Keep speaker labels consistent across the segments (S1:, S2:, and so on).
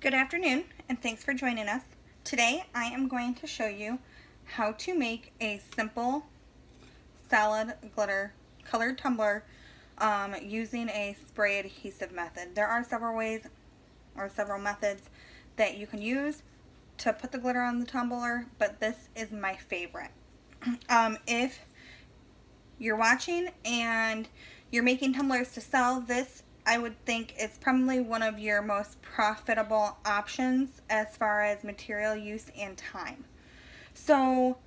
S1: Good afternoon, and thanks for joining us. Today I am going to show you how to make a simple solid glitter colored tumbler using a spray adhesive method. There are several ways or several methods that you can use to put the glitter on the tumbler, but this is my favorite. If you're watching and you're making tumblers to sell, this I would think is probably one of your most profitable options as far as material use and time. So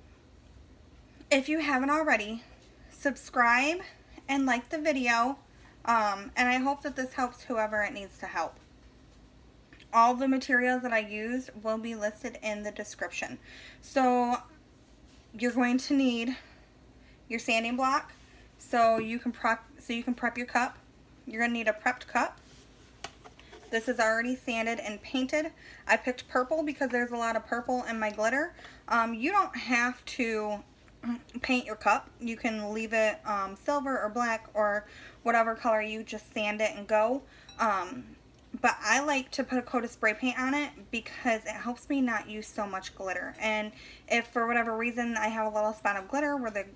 S1: if you haven't already, subscribe and like the video, and I hope that this helps whoever it needs to help. All the materials that I used will be listed in the description. So you're going to need your sanding block so you can prep your cup. You're going to need a prepped cup. This is already sanded and painted. I picked purple because there's a lot of purple in my glitter. You don't have to paint your cup. You can leave it silver or black or whatever color you just sand it and go. But I like to put a coat of spray paint on it because it helps me not use so much glitter. And if for whatever reason I have a little spot of glitter where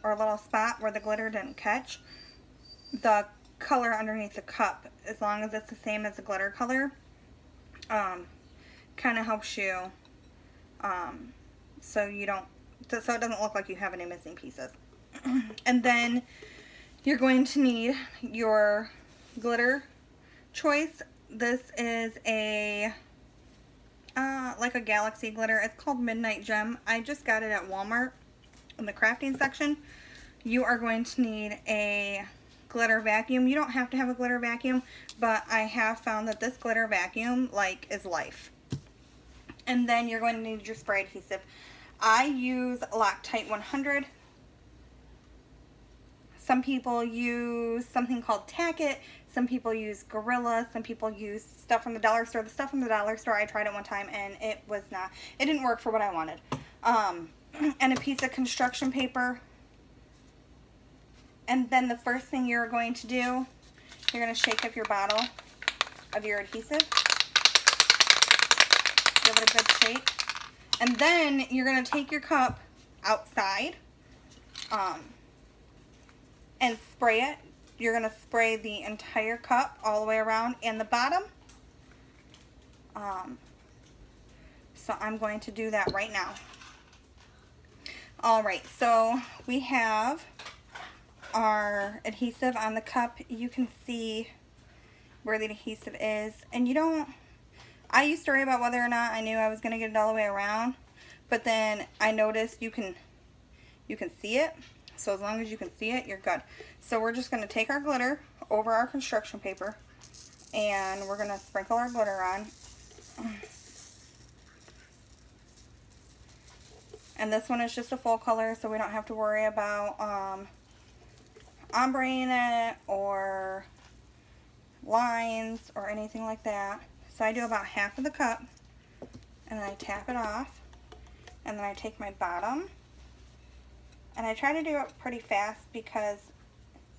S1: or a little spot where the glitter didn't catch, the color underneath the cup, as long as it's the same as the glitter color, kind of helps you so it doesn't look like you have any missing pieces. And then you're going to need your glitter choice. This is a like a galaxy glitter. It's called Midnight Gem. I just got it at Walmart in the crafting section. You are going to need a glitter vacuum. You don't have to have a glitter vacuum, but I have found that this glitter vacuum is life. And then you're going to need your spray adhesive. I use Loctite 100. Some people use something called Tack It. Some people use Gorilla. Some people use stuff from the dollar store. The stuff from the dollar store, I tried it one time and it didn't work for what I wanted. And a piece of construction paper. And then the first thing you're going to do, you're going to shake up your bottle of your adhesive. Give it a good shake. And then you're going to take your cup outside and spray it. You're going to spray the entire cup all the way around and the bottom. So I'm going to do that right now. Alright, so we have our adhesive on the cup. You can see where the adhesive is, and I used to worry about whether or not I knew I was going to get it all the way around, but then I noticed you can see it. So as long as you can see it, you're good. So we're just going to take our glitter over our construction paper and we're going to sprinkle our glitter on. And this one is just a full color, so we don't have to worry about ombreing it or lines or anything like that. So I do about half of the cup and then I tap it off, and then I take my bottom and I try to do it pretty fast because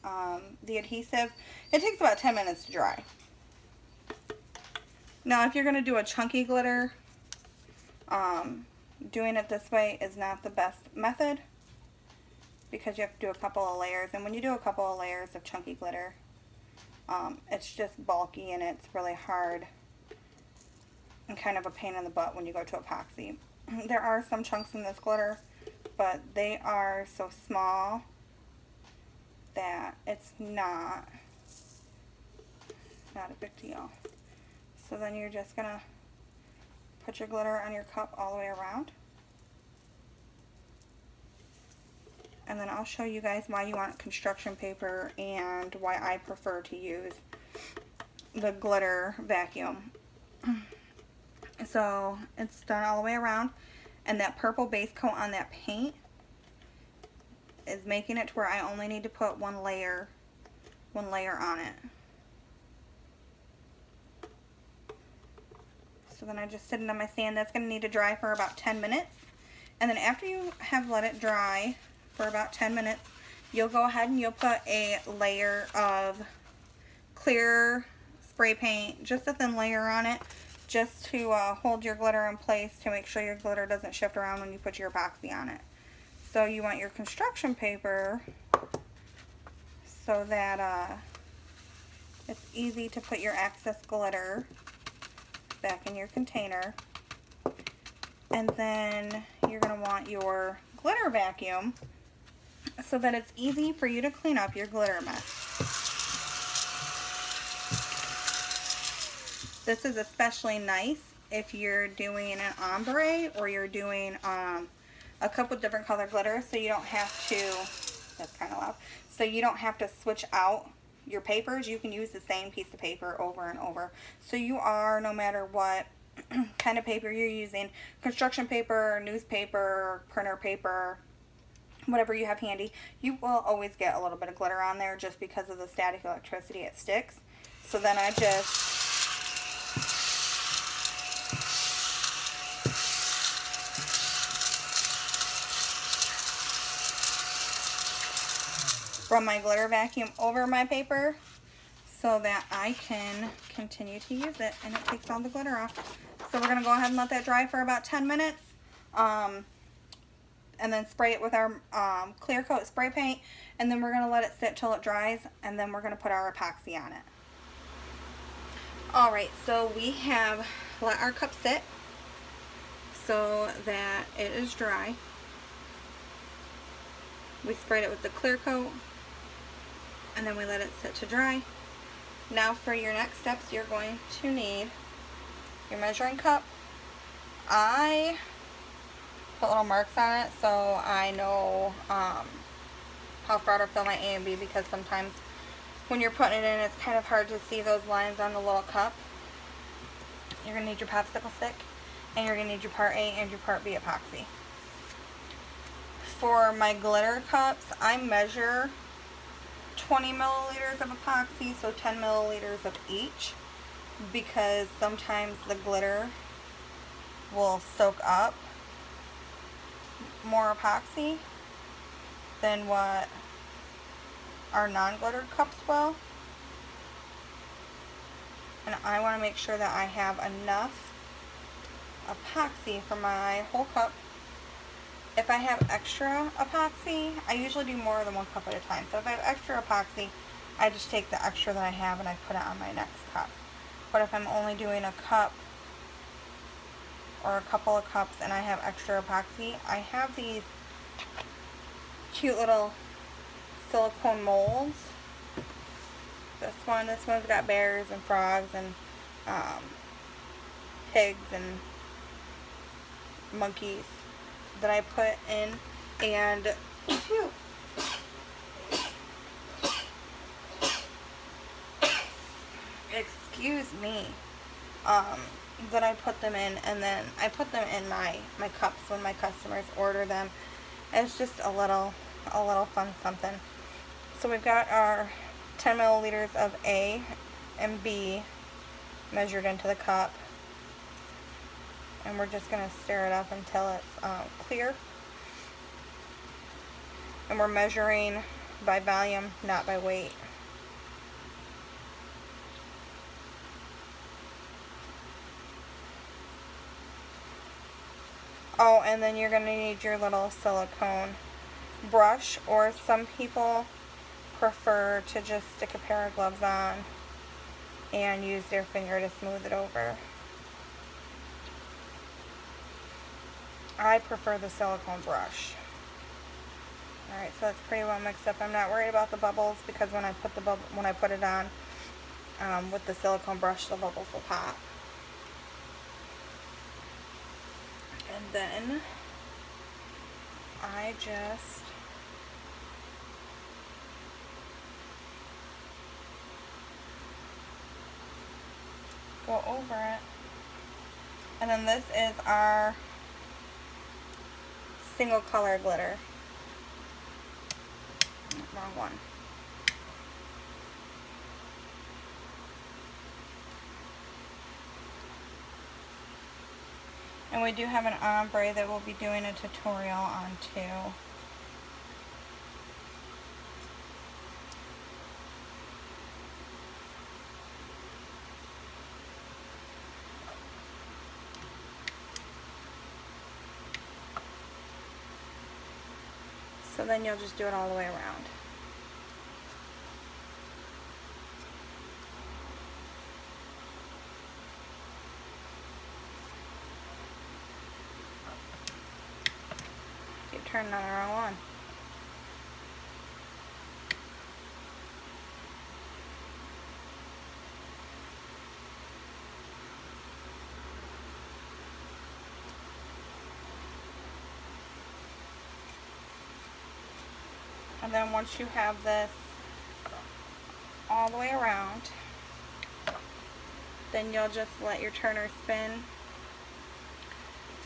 S1: the adhesive, it takes about 10 minutes to dry. Now if you're going to do a chunky glitter, doing it this way is not the best method, because you have to do a couple of layers, and when you do a couple of layers of chunky glitter, it's just bulky and it's really hard and kind of a pain in the butt when you go to epoxy. There are some chunks in this glitter, but they are so small that it's not a big deal. So then you're just gonna put your glitter on your cup all the way around. And then I'll show you guys why you want construction paper and why I prefer to use the glitter vacuum. So it's done all the way around, and that purple base coat on that paint is making it to where I only need to put one layer on it. So then I just sit it on my stand. That's going to need to dry for about 10 minutes. And then after you have let it dry for about 10 minutes, you'll go ahead and you'll put a layer of clear spray paint, just a thin layer on it, just to hold your glitter in place to make sure your glitter doesn't shift around when you put your epoxy on it. So you want your construction paper so that it's easy to put your excess glitter back in your container. And then you're going to want your glitter vacuum so that it's easy for you to clean up your glitter mess. This is especially nice if you're doing an ombre or you're doing a couple different color glitter, so you don't have to, that's kind of loud, so you don't have to switch out your papers. You can use the same piece of paper over and over. So you are, no matter what kind of paper you're using, construction paper, newspaper, printer paper, whatever you have handy, you will always get a little bit of glitter on there just because of the static electricity it sticks. So then I just run my glitter vacuum over my paper so that I can continue to use it, and it takes all the glitter off. So we're going to go ahead and let that dry for about 10 minutes. And then spray it with our clear coat spray paint, and then we're going to let it sit till it dries, and then we're going to put our epoxy on it. Alright, so we have let our cup sit so that it is dry. We sprayed it with the clear coat, and then we let it sit to dry. Now for your next steps, you're going to need your measuring cup. I put little marks on it so I know how far to fill my A and B, because sometimes when you're putting it in, it's kind of hard to see those lines on the little cup. You're going to need your popsicle stick, and you're going to need your part A and your part B epoxy. For my glitter cups, I measure 20 milliliters of epoxy, so 10 milliliters of each, because sometimes the glitter will soak up more epoxy than what our non-glitter cups will. And I want to make sure that I have enough epoxy for my whole cup. If I have extra epoxy, I usually do more than one cup at a time. So if I have extra epoxy, I just take the extra that I have and I put it on my next cup. But if I'm only doing a cup or a couple of cups and I have extra epoxy, I have these cute little silicone molds. This one's got bears and frogs and pigs and monkeys that I put in, and excuse me, that I put them in, and then I put them in my cups when my customers order them. It's just a little fun something. So we've got our 10 milliliters of A and B measured into the cup, and we're just going to stir it up until it's clear. And we're measuring by volume, not by weight. Oh, and then you're going to need your little silicone brush, or some people prefer to just stick a pair of gloves on and use their finger to smooth it over. I prefer the silicone brush. Alright, so it's pretty well mixed up. I'm not worried about the bubbles, because when I put it on with the silicone brush, the bubbles will pop. And then I just go over it. And then this is our single color glitter. Wrong one. And we do have an ombre that we'll be doing a tutorial on too. So then you'll just do it all the way around. Keep turning on the wrong one. And then once you have this all the way around, then you'll just let your turner spin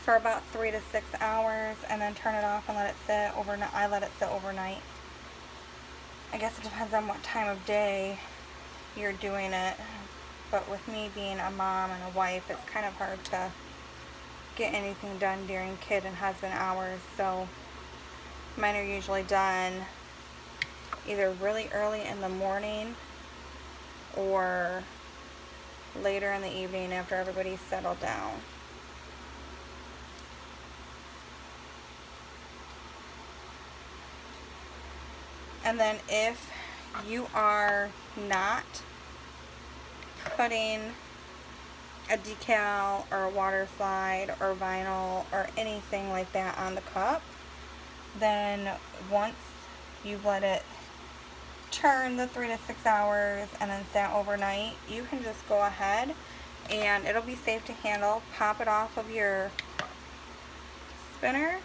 S1: for about 3 to 6 hours and then turn it off and let it sit overnight. I let it sit overnight. I guess it depends on what time of day you're doing it, but with me being a mom and a wife, it's kind of hard to get anything done during kid and husband hours, so mine are usually done either really early in the morning or later in the evening after everybody's settled down. And then if you are not putting a decal or a water slide or vinyl or anything like that on the cup, then once you've let it turn the 3 to 6 hours and then sat overnight, you can just go ahead and it'll be safe to handle. Pop it off of your spinner,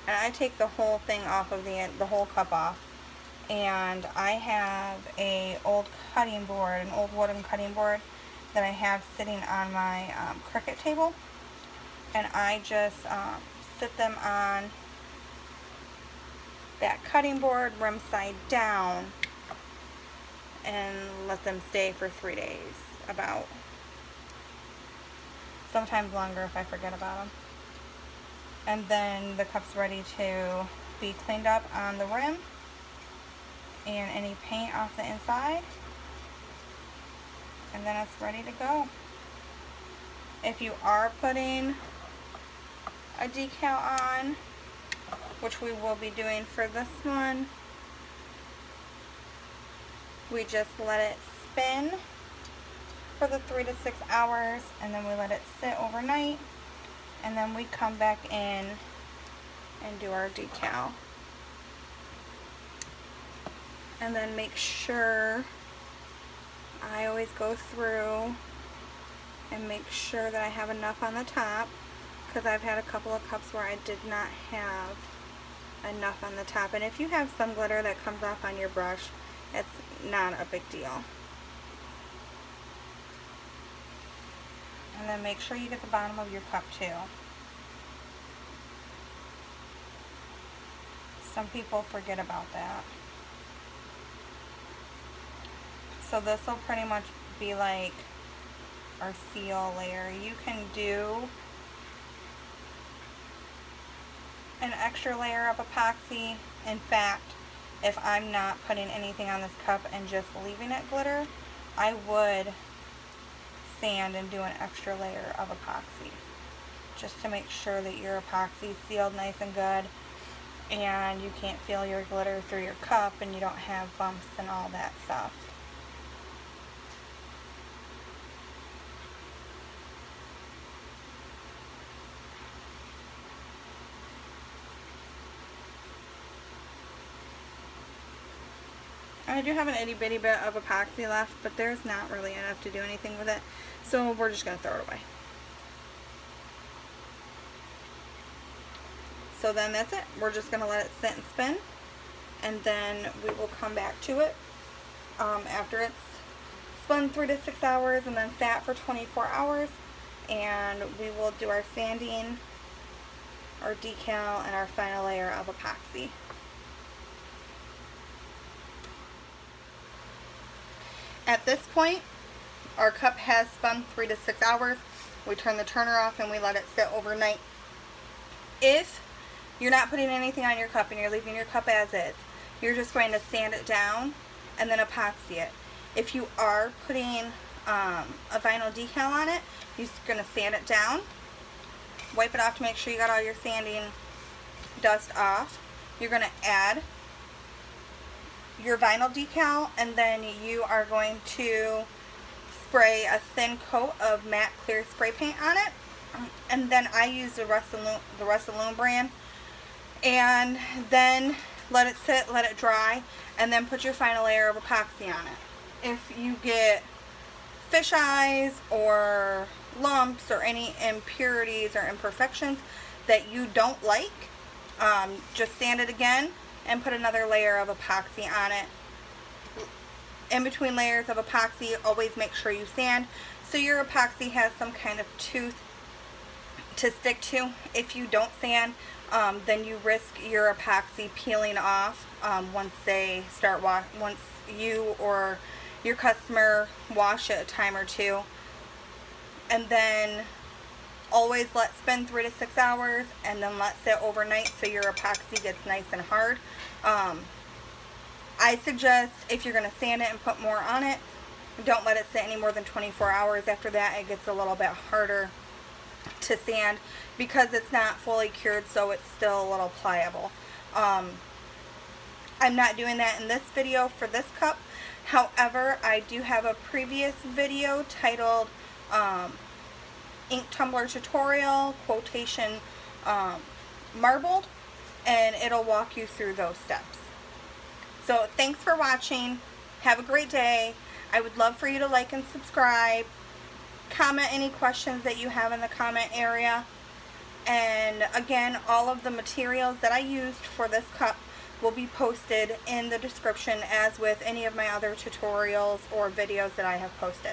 S1: and I take the whole thing off of the whole cup off. And I have a old cutting board, an old wooden cutting board that I have sitting on my Cricut table, and I just sit them on that cutting board rim side down and let them stay for 3 days, about. Sometimes longer if I forget about them. And then the cup's ready to be cleaned up on the rim and any paint off the inside, and then it's ready to go. If you are putting a decal on, which we will be doing for this one, we just let it spin for the 3 to 6 hours, and then we let it sit overnight, and then we come back in and do our decal. And then make sure, I always go through and make sure that I have enough on the top, because I've had a couple of cups where I did not have enough on the top. And if you have some glitter that comes off on your brush, it's not a big deal. And then make sure you get the bottom of your cup too. Some people forget about that. So this will pretty much be like our seal layer. You can do an extra layer of epoxy. In fact, if I'm not putting anything on this cup and just leaving it glitter, I would sand and do an extra layer of epoxy, just to make sure that your epoxy is sealed nice and good and you can't feel your glitter through your cup and you don't have bumps and all that stuff. I do have an itty bitty bit of epoxy left, but there's not really enough to do anything with it, so we're just going to throw it away. So then that's it. We're just going to let it sit and spin, and then we will come back to it after it's spun 3 to 6 hours and then sat for 24 hours, and we will do our sanding, our decal, and our final layer of epoxy. At this point, our cup has spun 3 to 6 hours. We turn the turner off and we let it sit overnight. If you're not putting anything on your cup and you're leaving your cup as is, you're just going to sand it down and then epoxy it. If you are putting a vinyl decal on it, you're just going to sand it down, wipe it off to make sure you got all your sanding dust off, you're going to add your vinyl decal, and then you are going to spray a thin coat of matte clear spray paint on it. And then I use the Rust-A-Loom brand. And then let it sit, let it dry, and then put your final layer of epoxy on it. If you get fish eyes or lumps or any impurities or imperfections that you don't like, just sand it again and put another layer of epoxy on it. In between layers of epoxy, always make sure you sand so your epoxy has some kind of tooth to stick to. If you don't sand, then you risk your epoxy peeling off once you or your customer wash it a time or two. And then always let spin 3 to 6 hours, and then let sit overnight so your epoxy gets nice and hard. I suggest, if you're going to sand it and put more on it, don't let it sit any more than 24 hours. After that, it gets a little bit harder to sand because it's not fully cured, so it's still a little pliable. I'm not doing that in this video for this cup. However, I do have a previous video titled Ink Tumbler Tutorial, quotation marbled, and it'll walk you through those steps. So thanks for watching. Have a great day. I would love for you to like and subscribe. Comment any questions that you have in the comment area. And again, all of the materials that I used for this cup will be posted in the description, as with any of my other tutorials or videos that I have posted.